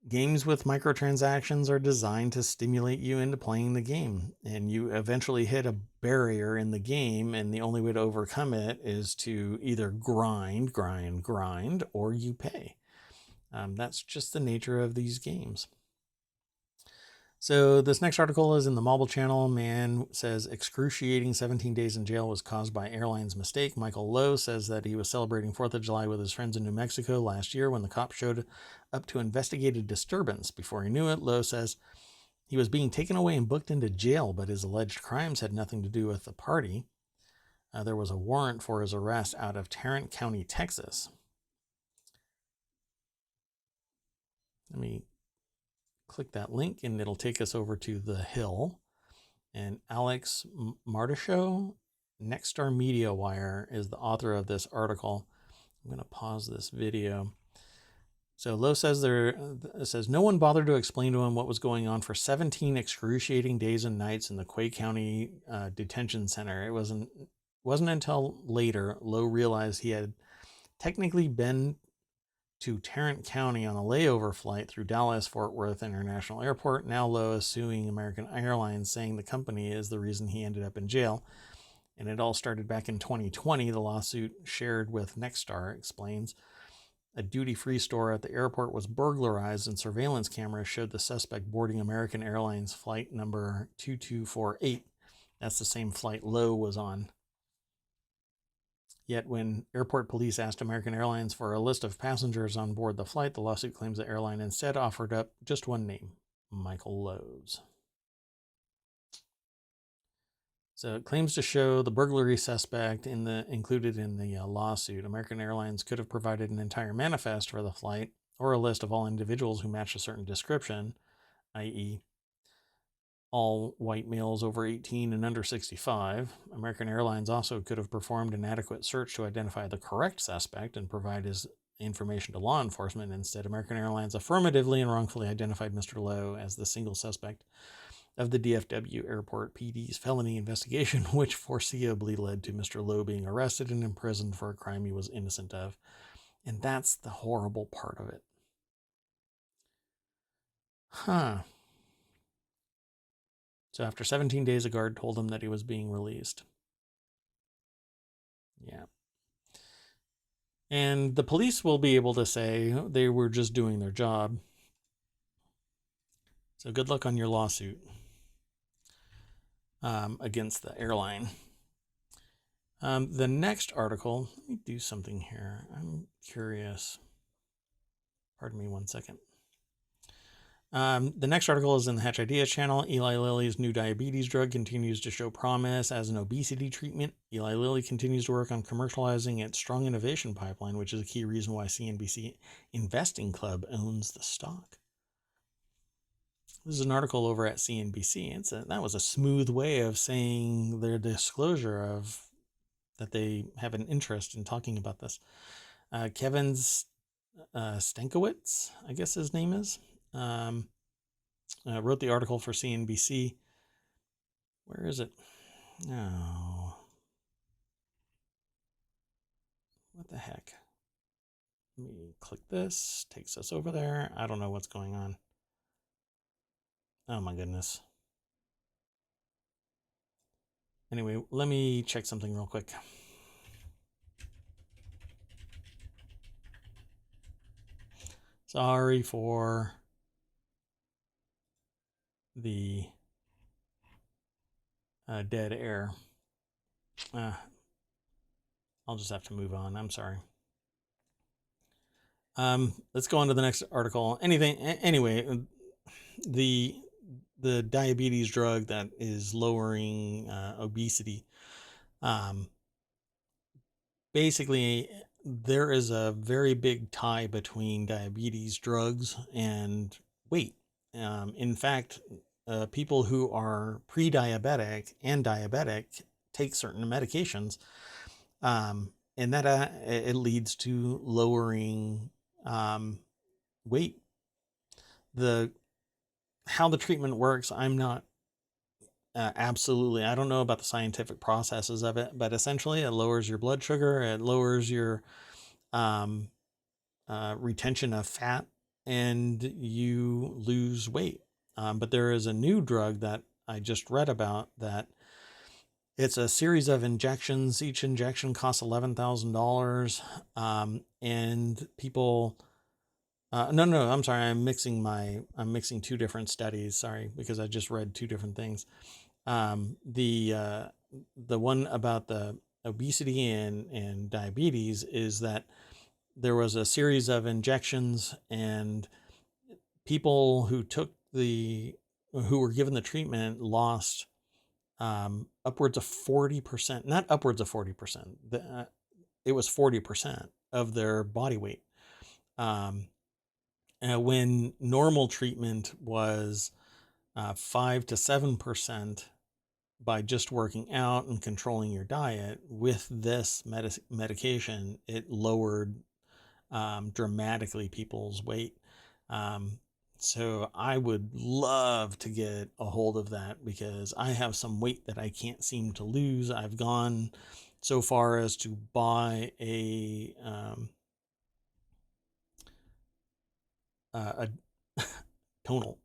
games with microtransactions are designed to stimulate you into playing the game, and you eventually hit a barrier in the game, and the only way to overcome it is to either grind, or you pay. That's just the nature of these games. So this next article is in the Mobile Channel. Man says excruciating 17 days in jail was caused by airline's mistake. Michael Lowe says that he was celebrating 4th of July with his friends in New Mexico last year when the cops showed up to investigate a disturbance. Before he knew it, Lowe says he was being taken away and booked into jail, but his alleged crimes had nothing to do with the party. There was a warrant for his arrest out of Tarrant County, Texas. Let me click that link and it'll take us over to The Hill. And Alex Mardishow, Nexstar Media Wire, is the author of this article. I'm going to pause this video. So Lowe says no one bothered to explain to him what was going on for 17 excruciating days and nights in the Quay County Detention Center. It wasn't until later Lowe realized he had technically been to Tarrant County on a layover flight through Dallas-Fort Worth International Airport. Now Lowe is suing American Airlines, saying the company is the reason he ended up in jail. And it all started back in 2020. The lawsuit shared with Nexstar explains a duty-free store at the airport was burglarized, and surveillance cameras showed the suspect boarding American Airlines flight number 2248. That's the same flight Lowe was on. Yet when airport police asked American Airlines for a list of passengers on board the flight, the lawsuit claims the airline instead offered up just one name, Michael Lowe's. So it claims to show the burglary suspect included in the lawsuit. American Airlines could have provided an entire manifest for the flight or a list of all individuals who match a certain description, i.e., all white males over 18 and under 65. American Airlines also could have performed an adequate search to identify the correct suspect and provide his information to law enforcement. Instead, American Airlines affirmatively and wrongfully identified Mr. Lowe as the single suspect of the DFW Airport PD's felony investigation, which foreseeably led to Mr. Lowe being arrested and imprisoned for a crime he was innocent of. And that's the horrible part of it. So after 17 days, a guard told him that he was being released. Yeah. And the police will be able to say they were just doing their job. So good luck on your lawsuit against the airline. The next article, let me do something here. I'm curious. Pardon me 1 second. The next article is in the Hatch Ideas channel. Eli Lilly's new diabetes drug continues to show promise as an obesity treatment. Eli Lilly continues to work on commercializing its strong innovation pipeline, which is a key reason why CNBC Investing Club owns the stock. This is an article over at CNBC. That was a smooth way of saying their disclosure of that they have an interest in talking about this. Kevin Stankiewicz, I guess his name is. Wrote the article for CNBC. Where is it? Oh, what the heck? Let me click this. Takes us over there. I don't know what's going on. Oh my goodness. Anyway, let me check something real quick. Sorry for the dead air. I'll just have to move on. I'm sorry. Let's go on to the next article. Anyway, the diabetes drug that is lowering obesity. Basically, there is a very big tie between diabetes drugs and weight. In fact, people who are pre-diabetic and diabetic take certain medications, and that it leads to lowering weight. How the treatment works, I'm not absolutely, I don't know about the scientific processes of it, but essentially it lowers your blood sugar, it lowers your retention of fat, and you lose weight. But there is a new drug that I just read about that it's a series of injections. Each injection costs $11,000. And people, no, I'm sorry. I'm mixing two different studies. Sorry, because I just read two different things. The one about the obesity and diabetes is that there was a series of injections, and people who were given the treatment lost upwards of 40%, not upwards of 40%. It was 40% of their body weight. When normal treatment was 5 to 7% by just working out and controlling your diet, with this medication, it lowered dramatically people's weight. So I would love to get a hold of that because I have some weight that I can't seem to lose. I've gone so far as to buy a tonal.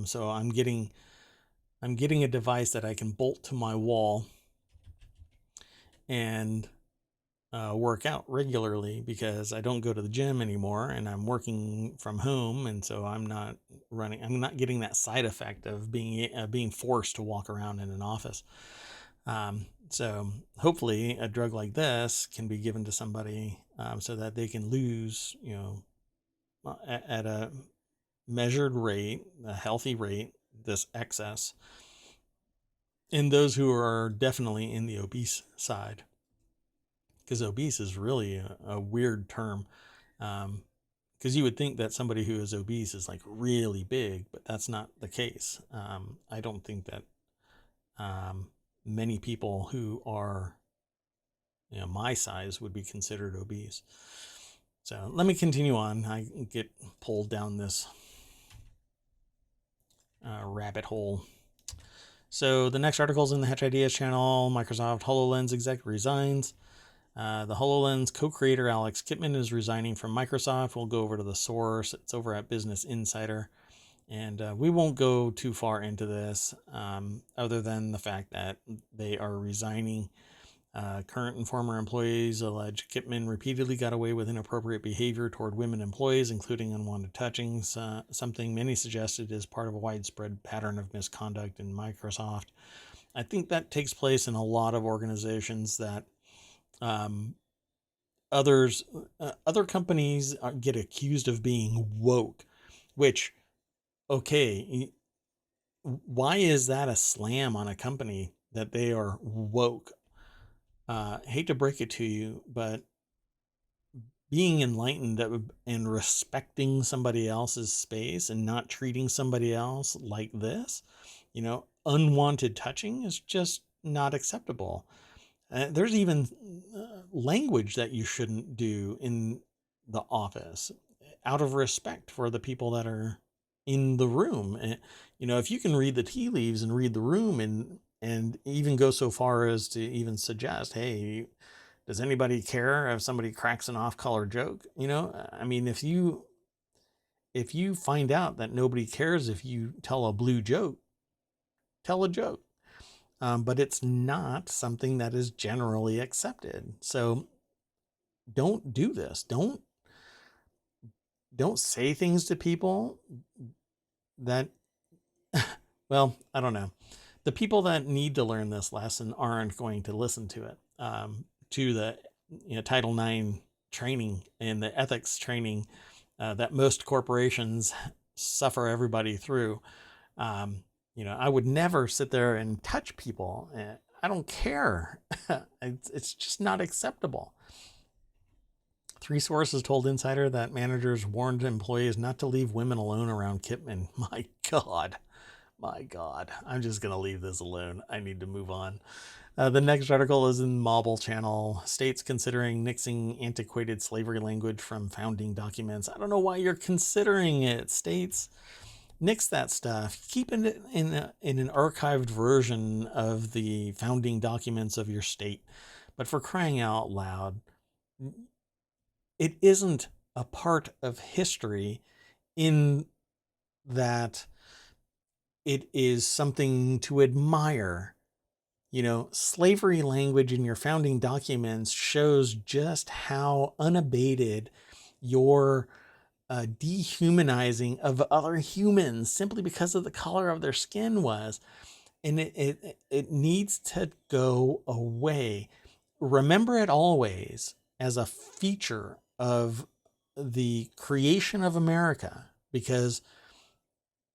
So I'm getting a device that I can bolt to my wall and work out regularly because I don't go to the gym anymore and I'm working from home, and so I'm not getting that side effect of being forced to walk around in an office. So hopefully a drug like this can be given to somebody so that they can lose, at a measured rate, a healthy rate, this excess, in those who are definitely in the obese side. Because obese is really a weird term. Because you would think that somebody who is obese is like really big, but that's not the case. I don't think that many people who are my size would be considered obese. So let me continue on. I get pulled down this rabbit hole. So the next article is in the Hatch Ideas channel. Microsoft HoloLens exec resigns. The HoloLens co-creator Alex Kipman is resigning from Microsoft. We'll go over to the source. It's over at Business Insider. And we won't go too far into this other than the fact that they are resigning. Current and former employees allege Kipman repeatedly got away with inappropriate behavior toward women employees, including unwanted touchings, something many suggested is part of a widespread pattern of misconduct in Microsoft. I think that takes place in a lot of organizations that other companies get accused of being woke, which, okay, why is that a slam on a company that they are woke? Hate to break it to you, but being enlightened and respecting somebody else's space and not treating somebody else like this, unwanted touching is just not acceptable. There's even language that you shouldn't do in the office out of respect for the people that are in the room. And, if you can read the tea leaves and read the room and even go so far as to even suggest, hey, does anybody care if somebody cracks an off-color joke? I mean, if you find out that nobody cares if you tell a blue joke, tell a joke. But it's not something that is generally accepted. So don't do this. Don't say things to people that, well, I don't know. The people that need to learn this lesson aren't going to listen to it. To the Title IX training and the ethics training that most corporations suffer everybody through. I would never sit there and touch people. I don't care. It's just not acceptable. 3 sources told Insider that managers warned employees not to leave women alone around Kipman. My God. I'm just going to leave this alone. I need to move on. The next article is in Mobile Channel. States considering nixing antiquated slavery language from founding documents. I don't know why you're considering it, states. Nix that stuff. Keep it in an archived version of the founding documents of your state. But for crying out loud, it isn't a part of history in that it is something to admire. Slavery language in your founding documents shows just how unabated your dehumanizing of other humans simply because of the color of their skin was. And it needs to go away. Remember it always as a feature of the creation of America, because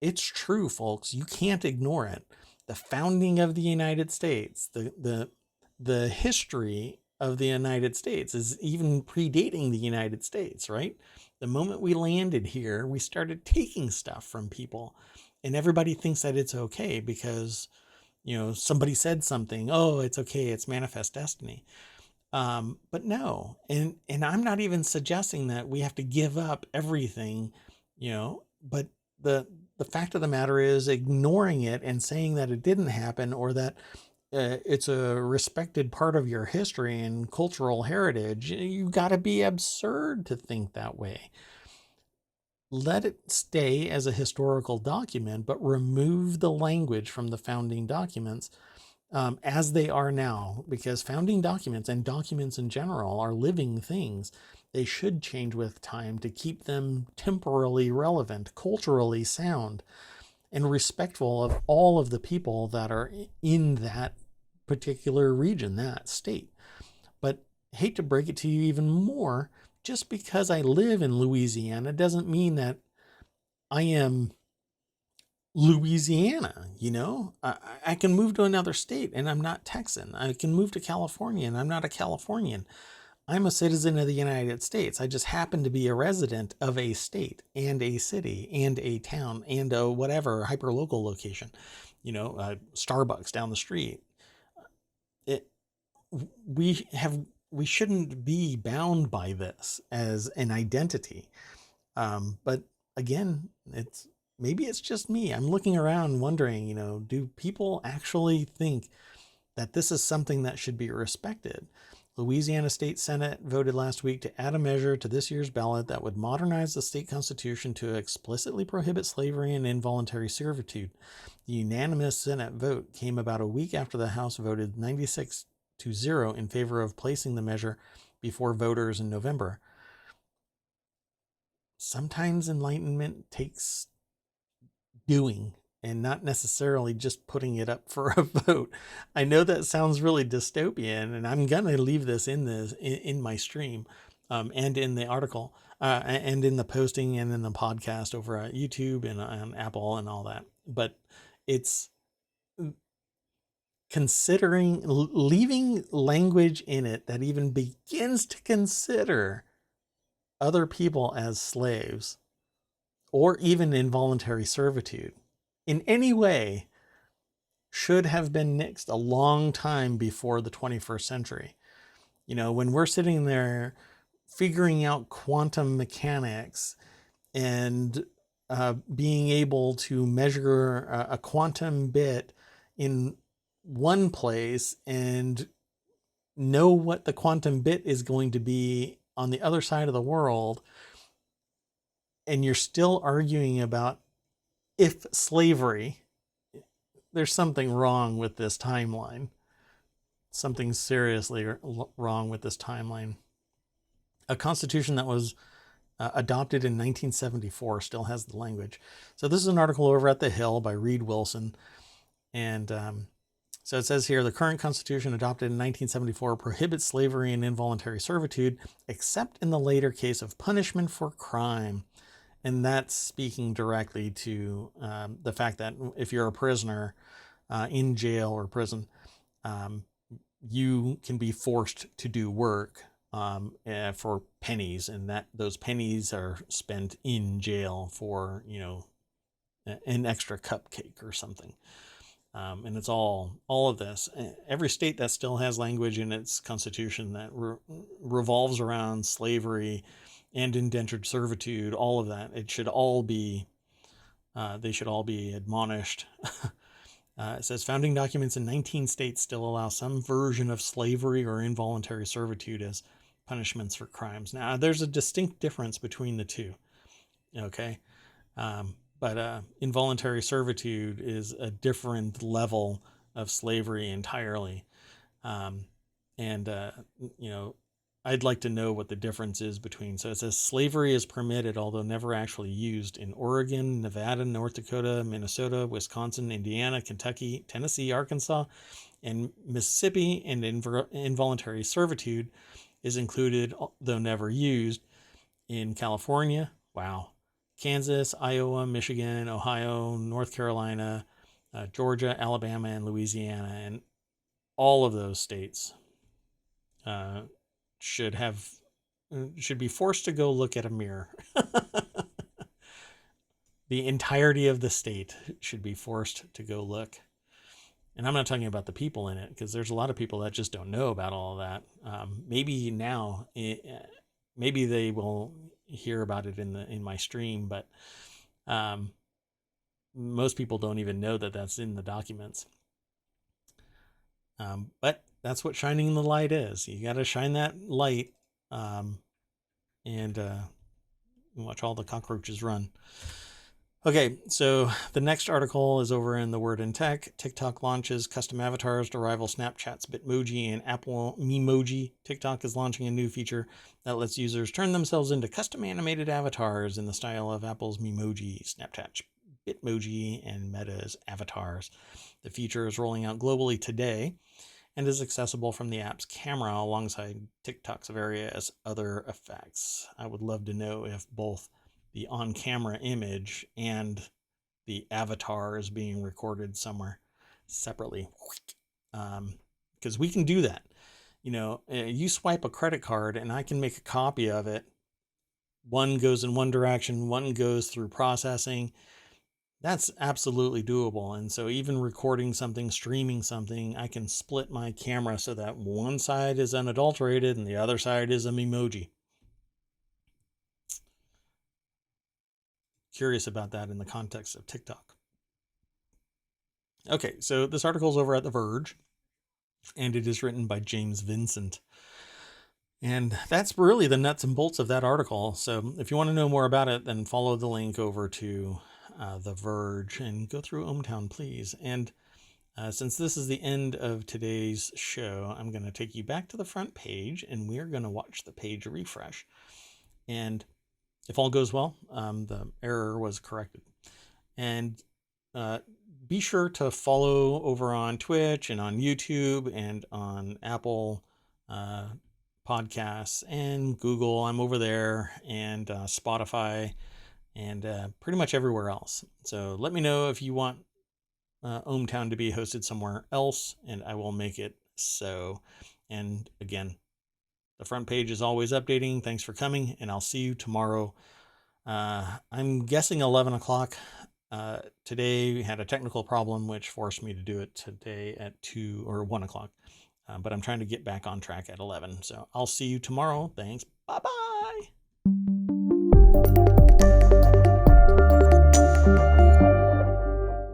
it's true, folks. You can't ignore it. The founding of the United States, the history of the United States is even predating the United States, right? The moment we landed here, we started taking stuff from people, and everybody thinks that it's okay because, somebody said something. Oh, it's okay. It's manifest destiny. But no, and I'm not even suggesting that we have to give up everything, but the fact of the matter is ignoring it and saying that it didn't happen or that it's a respected part of your history and cultural heritage. You got to be absurd to think that way. Let it stay as a historical document, but remove the language from the founding documents as they are now, because founding documents and documents in general are living things. They should change with time to keep them temporally relevant, culturally sound, and respectful of all of the people that are in that particular region, that state. But hate to break it to you even more, just because I live in Louisiana doesn't mean that I am Louisiana, I can move to another state and I'm not Texan. I can move to California and I'm not a Californian. I'm a citizen of the United States. I just happen to be a resident of a state and a city and a town and a whatever hyperlocal location, Starbucks down the street. It, we have, we shouldn't be bound by this as an identity. But again, maybe it's just me. I'm looking around wondering, do people actually think that this is something that should be respected? Louisiana State Senate voted last week to add a measure to this year's ballot that would modernize the state constitution to explicitly prohibit slavery and involuntary servitude. The unanimous Senate vote came about a week after the House voted 96-0 in favor of placing the measure before voters in November. Sometimes enlightenment takes doing and not necessarily just putting it up for a vote. I know that sounds really dystopian, and I'm gonna leave this in my stream, and in the article, and in the posting and in the podcast over at YouTube and on Apple and all that. But it's considering leaving language in it that even begins to consider other people as slaves or even involuntary servitude in any way should have been nixed a long time before the 21st century. When we're sitting there figuring out quantum mechanics and being able to measure a quantum bit in one place and know what the quantum bit is going to be on the other side of the world, and you're still arguing about if slavery, there's something wrong with this timeline. Something seriously wrong with this timeline. A constitution that was adopted in 1974 still has the language. So this is an article over at The Hill by Reed Wilson. And so it says here, the current constitution adopted in 1974 prohibits slavery and involuntary servitude, except in the later case of punishment for crime. And that's speaking directly to the fact that if you're a prisoner in jail or prison, you can be forced to do work for pennies, and that those pennies are spent in jail for, an extra cupcake or something. And it's all of this. Every state that still has language in its constitution that revolves around slavery and indentured servitude, all of that, it should all be, they should all be admonished. It says founding documents in 19 states still allow some version of slavery or involuntary servitude as punishments for crimes. Now, there's a distinct difference between the two. Okay. But involuntary servitude is a different level of slavery entirely. I'd like to know what the difference is between. So it says slavery is permitted, although never actually used, in Oregon, Nevada, North Dakota, Minnesota, Wisconsin, Indiana, Kentucky, Tennessee, Arkansas, and Mississippi. And involuntary servitude is included, though never used, in California. Wow. Kansas, Iowa, Michigan, Ohio, North Carolina, Georgia, Alabama, and Louisiana. And all of those states should be forced to go look at a mirror. The entirety of the state should be forced to go look. And I'm not talking about the people in it, because there's a lot of people that just don't know about all of that. Maybe now, maybe they will hear about it in my stream, but most people don't even know that that's in the documents. But that's what shining the light is. You got to shine that light and watch all the cockroaches run. Okay, so the next article is over in The Word in Tech. TikTok launches custom avatars to rival Snapchat's Bitmoji and Apple Memoji. TikTok is launching a new feature that lets users turn themselves into custom animated avatars in the style of Apple's Memoji, Snapchat's Bitmoji, and Meta's avatars. The feature is rolling out globally today and is accessible from the app's camera alongside TikTok's various other effects. I would love to know if both the on-camera image and the avatar is being recorded somewhere separately. Because we can do that. You swipe a credit card and I can make a copy of it. One goes in one direction, one goes through processing. That's absolutely doable. And so even recording something, streaming something, I can split my camera so that one side is unadulterated and the other side is an emoji. Curious about that in the context of TikTok. Okay, so this article is over at The Verge, and it is written by James Vincent. And that's really the nuts and bolts of that article. So if you want to know more about it, then follow the link over to The Verge and go through ohmTown, please. And since this is the end of today's show, I'm going to take you back to the front page and we're going to watch the page refresh. And if all goes well, the error was corrected. And be sure to follow over on Twitch and on YouTube and on Apple Podcasts and Google. I'm over there, and Spotify, and pretty much everywhere else. So let me know if you want ohmTown to be hosted somewhere else, and I will make it so. And again, the front page is always updating. Thanks for coming, and I'll see you tomorrow. I'm guessing 11 o'clock. Today we had a technical problem which forced me to do it today at 2 or 1 o'clock. But I'm trying to get back on track at 11. So I'll see you tomorrow. Thanks. Bye-bye.